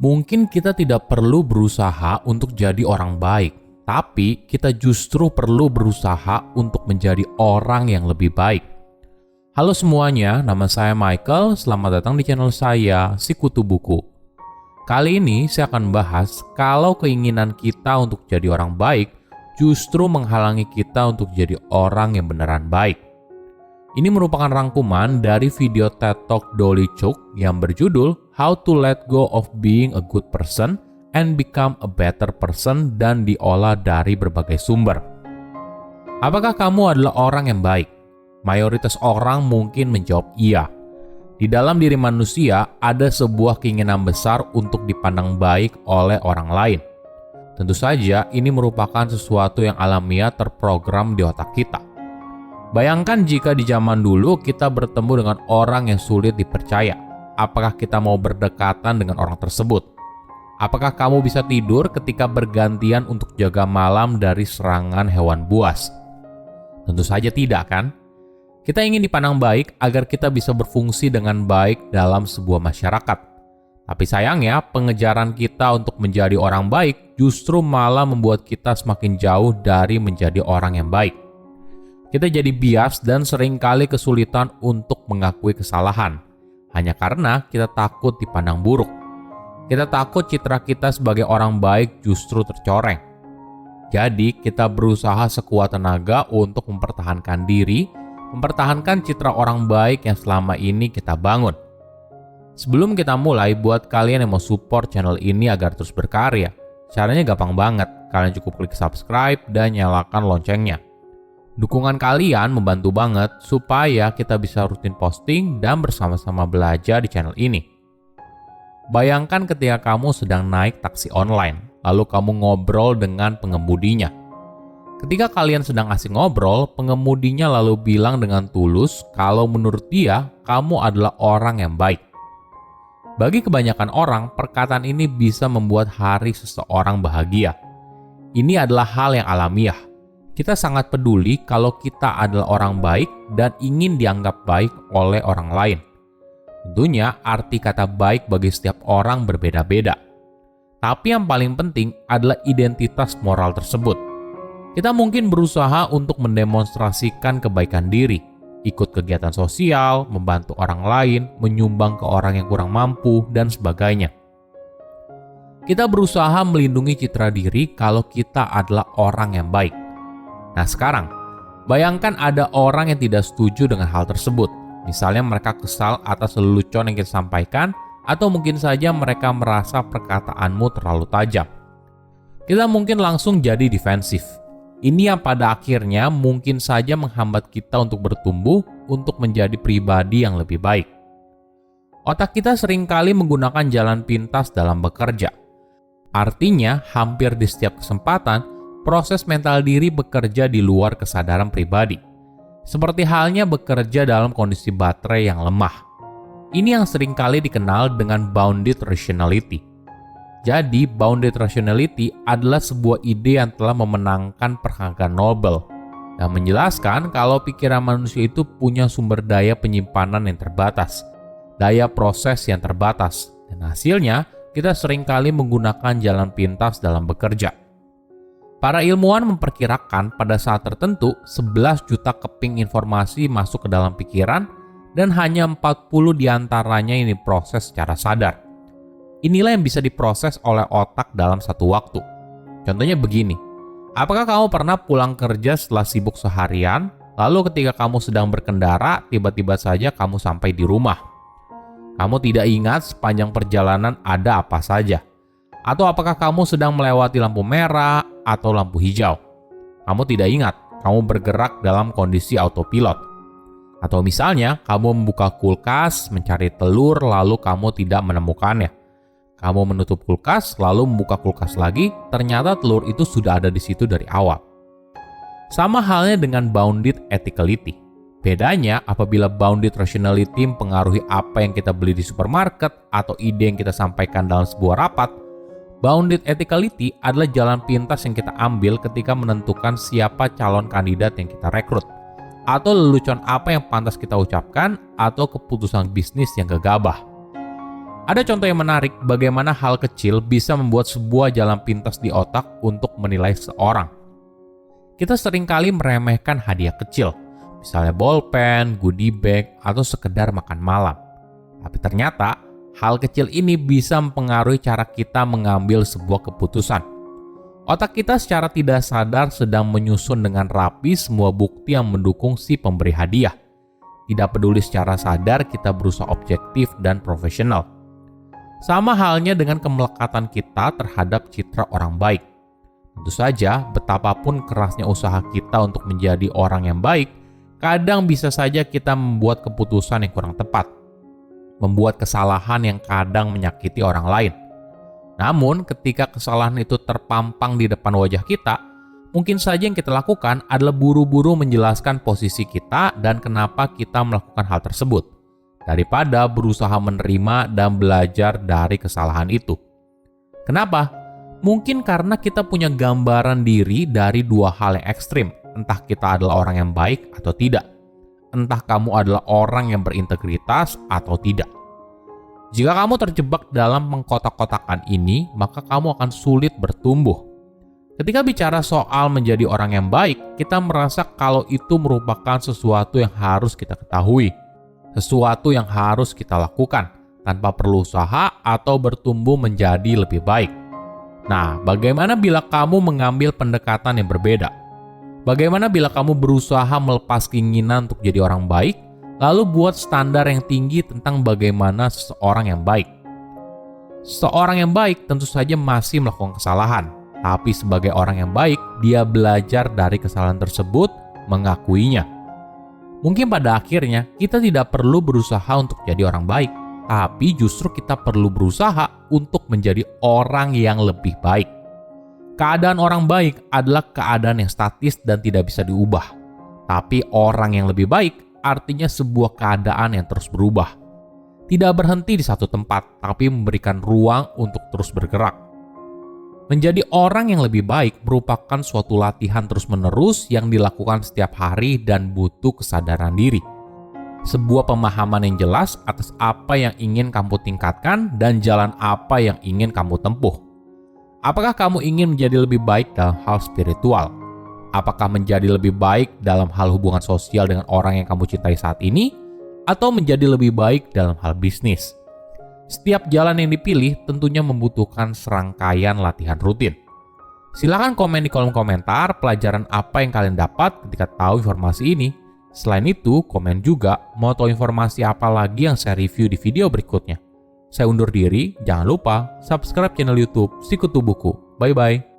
Mungkin kita tidak perlu berusaha untuk jadi orang baik, tapi kita justru perlu berusaha untuk menjadi orang yang lebih baik. Halo semuanya, nama saya Michael. Selamat datang di channel saya, Sikutu Buku. Kali ini saya akan bahas kalau keinginan kita untuk jadi orang baik justru menghalangi kita untuk jadi orang yang beneran baik. Ini merupakan rangkuman dari video TED Talk Dolly Chuk yang berjudul How to Let Go of Being a Good Person and Become a Better Person dan diolah dari berbagai sumber. Apakah kamu adalah orang yang baik? Mayoritas orang mungkin menjawab iya. Di dalam diri manusia ada sebuah keinginan besar untuk dipandang baik oleh orang lain. Tentu saja ini merupakan sesuatu yang alamiah terprogram di otak kita. Bayangkan jika di zaman dulu kita bertemu dengan orang yang sulit dipercaya. Apakah kita mau berdekatan dengan orang tersebut? Apakah kamu bisa tidur ketika bergantian untuk jaga malam dari serangan hewan buas? Tentu saja tidak, kan? Kita ingin dipandang baik agar kita bisa berfungsi dengan baik dalam sebuah masyarakat. Tapi sayangnya, pengejaran kita untuk menjadi orang baik justru malah membuat kita semakin jauh dari menjadi orang yang baik. Kita jadi bias dan seringkali kesulitan untuk mengakui kesalahan, hanya karena kita takut dipandang buruk. Kita takut citra kita sebagai orang baik justru tercoreng. Jadi, kita berusaha sekuat tenaga untuk mempertahankan diri, mempertahankan citra orang baik yang selama ini kita bangun. Sebelum kita mulai, buat kalian yang mau support channel ini agar terus berkarya, caranya gampang banget. Kalian cukup klik subscribe dan nyalakan loncengnya. Dukungan kalian membantu banget supaya kita bisa rutin posting dan bersama-sama belajar di channel ini. Bayangkan ketika kamu sedang naik taksi online, lalu kamu ngobrol dengan pengemudinya. Ketika kalian sedang asik ngobrol, pengemudinya lalu bilang dengan tulus kalau menurut dia, kamu adalah orang yang baik. Bagi kebanyakan orang, perkataan ini bisa membuat hari seseorang bahagia. Ini adalah hal yang alamiah. Kita sangat peduli kalau kita adalah orang baik dan ingin dianggap baik oleh orang lain. Tentunya arti kata baik bagi setiap orang berbeda-beda. Tapi yang paling penting adalah identitas moral tersebut. Kita mungkin berusaha untuk mendemonstrasikan kebaikan diri, ikut kegiatan sosial, membantu orang lain, menyumbang ke orang yang kurang mampu, dan sebagainya. Kita berusaha melindungi citra diri kalau kita adalah orang yang baik. Nah sekarang, bayangkan ada orang yang tidak setuju dengan hal tersebut. Misalnya mereka kesal atas lelucon yang kita sampaikan, atau mungkin saja mereka merasa perkataanmu terlalu tajam. Kita mungkin langsung jadi defensif. Ini yang pada akhirnya mungkin saja menghambat kita untuk bertumbuh, untuk menjadi pribadi yang lebih baik. Otak kita seringkali menggunakan jalan pintas dalam bekerja. Artinya, hampir di setiap kesempatan, proses mental diri bekerja di luar kesadaran pribadi. Seperti halnya bekerja dalam kondisi baterai yang lemah. Ini yang seringkali dikenal dengan bounded rationality. Jadi, bounded rationality adalah sebuah ide yang telah memenangkan penghargaan Nobel dan menjelaskan kalau pikiran manusia itu punya sumber daya penyimpanan yang terbatas, daya proses yang terbatas, dan hasilnya kita seringkali menggunakan jalan pintas dalam bekerja. Para ilmuwan memperkirakan pada saat tertentu 11 juta keping informasi masuk ke dalam pikiran dan hanya 40 diantaranya yang diproses secara sadar. Inilah yang bisa diproses oleh otak dalam satu waktu. Contohnya begini, apakah kamu pernah pulang kerja setelah sibuk seharian, lalu ketika kamu sedang berkendara, tiba-tiba saja kamu sampai di rumah? Kamu tidak ingat sepanjang perjalanan ada apa saja. Atau apakah kamu sedang melewati lampu merah atau lampu hijau? Kamu tidak ingat, kamu bergerak dalam kondisi autopilot. Atau misalnya, kamu membuka kulkas, mencari telur, lalu kamu tidak menemukannya. Kamu menutup kulkas, lalu membuka kulkas lagi, ternyata telur itu sudah ada di situ dari awal. Sama halnya dengan bounded ethicality. Bedanya apabila bounded rationality mempengaruhi apa yang kita beli di supermarket atau ide yang kita sampaikan dalam sebuah rapat, bounded ethicality adalah jalan pintas yang kita ambil ketika menentukan siapa calon kandidat yang kita rekrut, atau lelucon apa yang pantas kita ucapkan, atau keputusan bisnis yang gegabah. Ada contoh yang menarik bagaimana hal kecil bisa membuat sebuah jalan pintas di otak untuk menilai seseorang. Kita seringkali meremehkan hadiah kecil, misalnya bolpen, goodie bag, atau sekedar makan malam. Tapi ternyata, hal kecil ini bisa mempengaruhi cara kita mengambil sebuah keputusan. Otak kita secara tidak sadar sedang menyusun dengan rapi semua bukti yang mendukung si pemberi hadiah. Tidak peduli secara sadar kita berusaha objektif dan profesional. Sama halnya dengan kemelekatan kita terhadap citra orang baik. Tentu saja, betapapun kerasnya usaha kita untuk menjadi orang yang baik, kadang bisa saja kita membuat keputusan yang kurang tepat. Membuat kesalahan yang kadang menyakiti orang lain. Namun, ketika kesalahan itu terpampang di depan wajah kita, mungkin saja yang kita lakukan adalah buru-buru menjelaskan posisi kita dan kenapa kita melakukan hal tersebut, daripada berusaha menerima dan belajar dari kesalahan itu. Kenapa? Mungkin karena kita punya gambaran diri dari dua hal yang ekstrim, entah kita adalah orang yang baik atau tidak, entah kamu adalah orang yang berintegritas atau tidak. Jika kamu terjebak dalam mengkotak-kotakan ini, maka kamu akan sulit bertumbuh. Ketika bicara soal menjadi orang yang baik, kita merasa kalau itu merupakan sesuatu yang harus kita ketahui, sesuatu yang harus kita lakukan tanpa perlu usaha atau bertumbuh menjadi lebih baik. Nah, bagaimana bila kamu mengambil pendekatan yang berbeda? Bagaimana bila kamu berusaha melepas keinginan untuk jadi orang baik, lalu buat standar yang tinggi tentang bagaimana seseorang yang baik? Seorang yang baik tentu saja masih melakukan kesalahan, tapi sebagai orang yang baik, dia belajar dari kesalahan tersebut, mengakuinya. Mungkin pada akhirnya kita tidak perlu berusaha untuk jadi orang baik, tapi justru kita perlu berusaha untuk menjadi orang yang lebih baik. Keadaan orang baik adalah keadaan yang statis dan tidak bisa diubah. Tapi orang yang lebih baik artinya sebuah keadaan yang terus berubah. Tidak berhenti di satu tempat, tapi memberikan ruang untuk terus bergerak. Menjadi orang yang lebih baik merupakan suatu latihan terus-menerus yang dilakukan setiap hari dan butuh kesadaran diri. Sebuah pemahaman yang jelas atas apa yang ingin kamu tingkatkan dan jalan apa yang ingin kamu tempuh. Apakah kamu ingin menjadi lebih baik dalam hal spiritual? Apakah menjadi lebih baik dalam hal hubungan sosial dengan orang yang kamu cintai saat ini? Atau menjadi lebih baik dalam hal bisnis? Setiap jalan yang dipilih tentunya membutuhkan serangkaian latihan rutin. Silakan komen di kolom komentar pelajaran apa yang kalian dapat ketika tahu informasi ini. Selain itu, komen juga mau tahu informasi apa lagi yang saya review di video berikutnya. Saya undur diri, jangan lupa subscribe channel YouTube Sikutu Buku. Bye-bye.